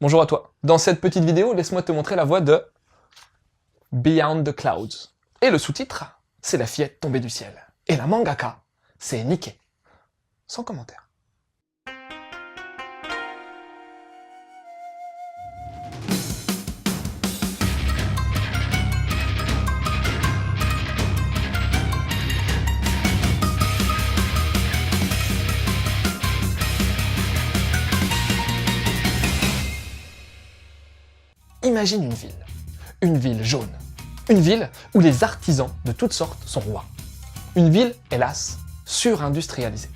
Bonjour à toi. Dans cette petite vidéo, laisse-moi te montrer la voix de Beyond the Clouds. Et le sous-titre, c'est la fillette tombée du ciel. Et la mangaka, c'est Niké. Sans commentaire. Imagine une ville jaune, une ville où les artisans de toutes sortes sont rois. Une ville, hélas, surindustrialisée.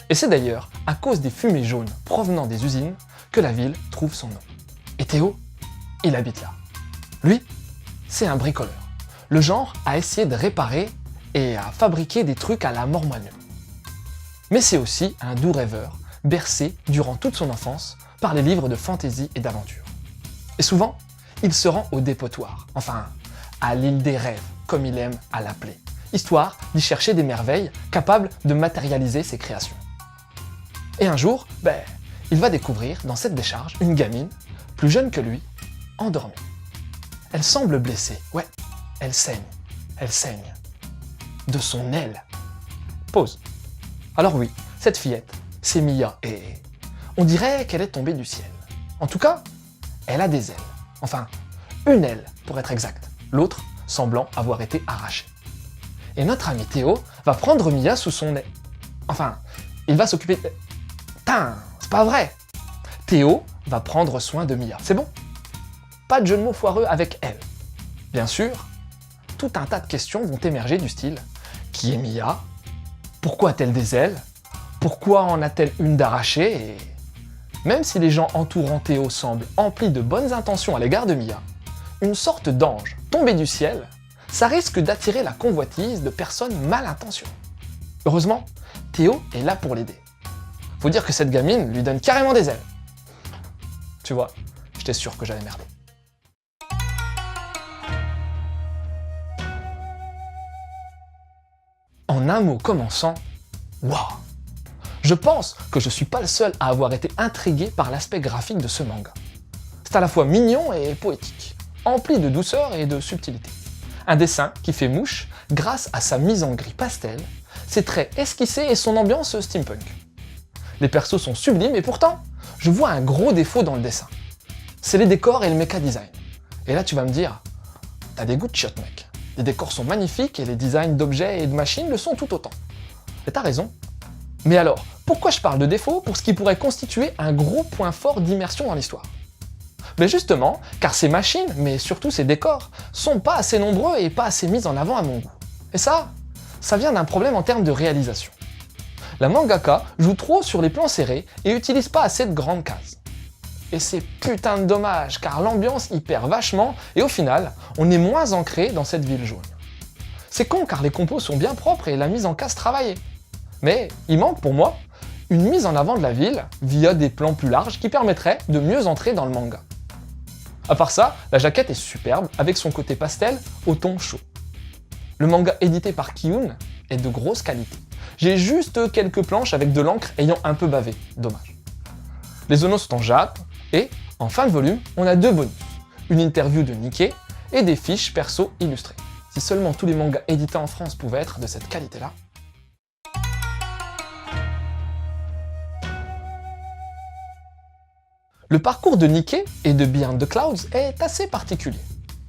Et c'est d'ailleurs à cause des fumées jaunes provenant des usines que la ville trouve son nom. Et Théo, il habite là. Lui, c'est un bricoleur. Le genre à essayer de réparer et à fabriquer des trucs à la Mormonium. Mais c'est aussi un doux rêveur, bercé durant toute son enfance par les livres de fantaisie et d'aventure. Et souvent, il se rend au dépotoir, enfin, à l'île des rêves, comme il aime à l'appeler, histoire d'y chercher des merveilles capables de matérialiser ses créations. Et un jour, il va découvrir dans cette décharge une gamine, plus jeune que lui, endormie. Elle semble blessée, ouais, elle saigne. De son aile. Pause. Alors oui, cette fillette, c'est Mia, et on dirait qu'elle est tombée du ciel. En tout cas, elle a des ailes. Enfin, une aile, pour être exact. L'autre semblant avoir été arrachée. Et notre ami Théo va prendre Mia sous son nez. Enfin, il va s'occuper de... Putain, c'est pas vrai. Théo va prendre soin de Mia, c'est bon? Pas de jeu de mots foireux avec elle. Bien sûr, tout un tas de questions vont émerger du style « Qui est Mia? Pourquoi a-t-elle des ailes? Pourquoi en a-t-elle une d'arrachée ?» Et même si les gens entourant Théo semblent emplis de bonnes intentions à l'égard de Mia, une sorte d'ange tombé du ciel, ça risque d'attirer la convoitise de personnes mal intentionnées. Heureusement, Théo est là pour l'aider. Faut dire que cette gamine lui donne carrément des ailes. Tu vois, j'étais sûr que j'allais merder. En un mot commençant, waouh! Je pense que je suis pas le seul à avoir été intrigué par l'aspect graphique de ce manga. C'est à la fois mignon et poétique, empli de douceur et de subtilité. Un dessin qui fait mouche grâce à sa mise en gris pastel, ses traits esquissés et son ambiance steampunk. Les persos sont sublimes et pourtant, je vois un gros défaut dans le dessin. C'est les décors et le mecha design. Et là tu vas me dire, t'as des goûts de chiottes mec. Les décors sont magnifiques et les designs d'objets et de machines le sont tout autant. Et t'as raison. Mais alors, pourquoi je parle de défaut pour ce qui pourrait constituer un gros point fort d'immersion dans l'histoire? Mais justement, car ces machines, mais surtout ces décors, sont pas assez nombreux et pas assez mis en avant à mon goût. Et ça vient d'un problème en termes de réalisation. La mangaka joue trop sur les plans serrés et utilise pas assez de grandes cases. Et c'est putain de dommage, car l'ambiance y perd vachement et au final, on est moins ancré dans cette ville jaune. C'est con car les compos sont bien propres et la mise en case travaillée. Mais il manque pour moi une mise en avant de la ville via des plans plus larges qui permettraient de mieux entrer dans le manga. À part ça, la jaquette est superbe avec son côté pastel au ton chaud. Le manga édité par Kiyun est de grosse qualité. J'ai juste quelques planches avec de l'encre ayant un peu bavé, dommage. Les onos sont en jappe et, en fin de volume, on a deux bonus. Une interview de Niké et des fiches perso illustrées. Si seulement tous les mangas édités en France pouvaient être de cette qualité-là. Le parcours de Niké et de Beyond the Clouds est assez particulier.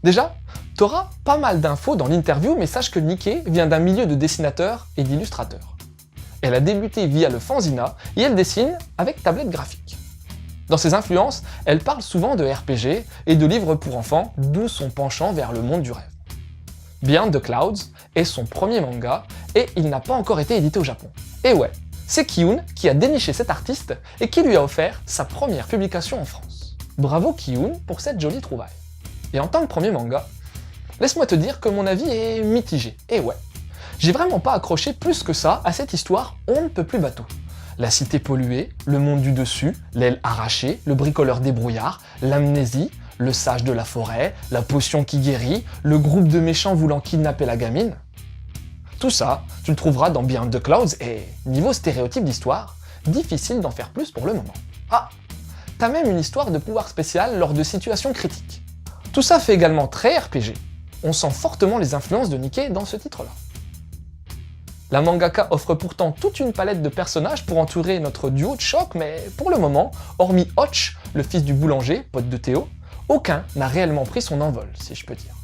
Déjà, t'auras pas mal d'infos dans l'interview, mais sache que Niké vient d'un milieu de dessinateurs et d'illustrateurs. Elle a débuté via le fanzina et elle dessine avec tablette graphique. Dans ses influences, elle parle souvent de RPG et de livres pour enfants, d'où son penchant vers le monde du rêve. Beyond the Clouds est son premier manga et il n'a pas encore été édité au Japon. Et ouais, c'est Kiyun qui a déniché cet artiste et qui lui a offert sa première publication en France. Bravo Kiyun pour cette jolie trouvaille. Et en tant que premier manga, laisse-moi te dire que mon avis est mitigé. Et ouais, j'ai vraiment pas accroché plus que ça à cette histoire on ne peut plus bateau. La cité polluée, le monde du dessus, l'aile arrachée, le bricoleur débrouillard, l'amnésie, le sage de la forêt, la potion qui guérit, le groupe de méchants voulant kidnapper la gamine. Tout ça, tu le trouveras dans Beyond the Clouds et, niveau stéréotype d'histoire, difficile d'en faire plus pour le moment. Ah, t'as même une histoire de pouvoir spécial lors de situations critiques. Tout ça fait également très RPG. On sent fortement les influences de Nikke dans ce titre-là. La mangaka offre pourtant toute une palette de personnages pour entourer notre duo de choc, mais pour le moment, hormis Hotch, le fils du boulanger, pote de Théo, aucun n'a réellement pris son envol, si je peux dire.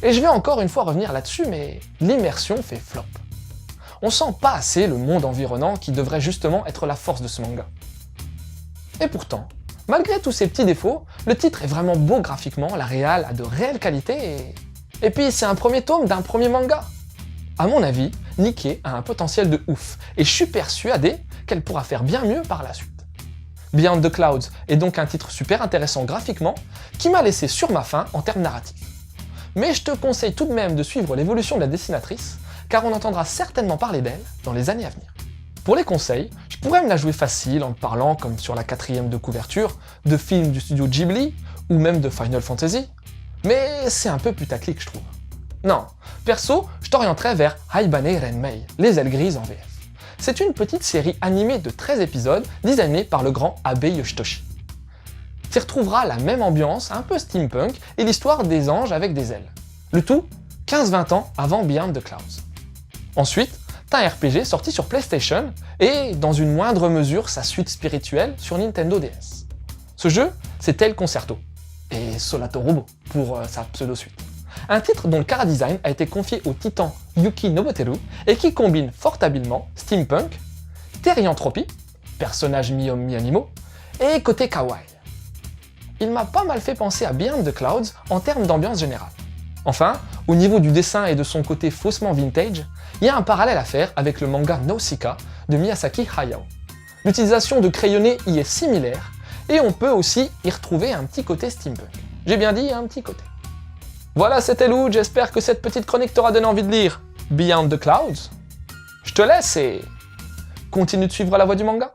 Et je vais encore une fois revenir là-dessus, mais l'immersion fait flop. On sent pas assez le monde environnant qui devrait justement être la force de ce manga. Et pourtant, malgré tous ces petits défauts, le titre est vraiment beau graphiquement, la réal a de réelles qualités et puis c'est un premier tome d'un premier manga. À mon avis, Nikke a un potentiel de ouf, et je suis persuadé qu'elle pourra faire bien mieux par la suite. Beyond the Clouds est donc un titre super intéressant graphiquement, qui m'a laissé sur ma faim en termes narratifs. Mais je te conseille tout de même de suivre l'évolution de la dessinatrice, car on entendra certainement parler d'elle dans les années à venir. Pour les conseils, je pourrais me la jouer facile en te parlant, comme sur la 4ème de couverture, de films du studio Ghibli, ou même de Final Fantasy, mais c'est un peu putaclic je trouve. Non, perso, je t'orienterais vers Haibane Renmei, les ailes grises en VF. C'est une petite série animée de 13 épisodes designée par le grand Abe Yoshitoshi. Tu y retrouveras la même ambiance, un peu steampunk, et l'histoire des anges avec des ailes. Le tout 15-20 ans avant Beyond the Clouds. Ensuite, t'as un RPG sorti sur PlayStation, et dans une moindre mesure sa suite spirituelle sur Nintendo DS. Ce jeu, c'est Tail Concerto, et Solato Robo pour sa pseudo-suite. Un titre dont le chara-design a été confié au titan Yuki Nobuteru et qui combine fort habilement steampunk, thérianthropie, personnage mi-homme mi-animaux, et côté kawaii. Il m'a pas mal fait penser à Beyond the Clouds en termes d'ambiance générale. Enfin, au niveau du dessin et de son côté faussement vintage, il y a un parallèle à faire avec le manga Nausicaa de Miyazaki Hayao. L'utilisation de crayonnés y est similaire, et on peut aussi y retrouver un petit côté steampunk. J'ai bien dit un petit côté. Voilà, c'était Lou, j'espère que cette petite chronique t'aura donné envie de lire Beyond the Clouds. Je te laisse et continue de suivre la voie du manga.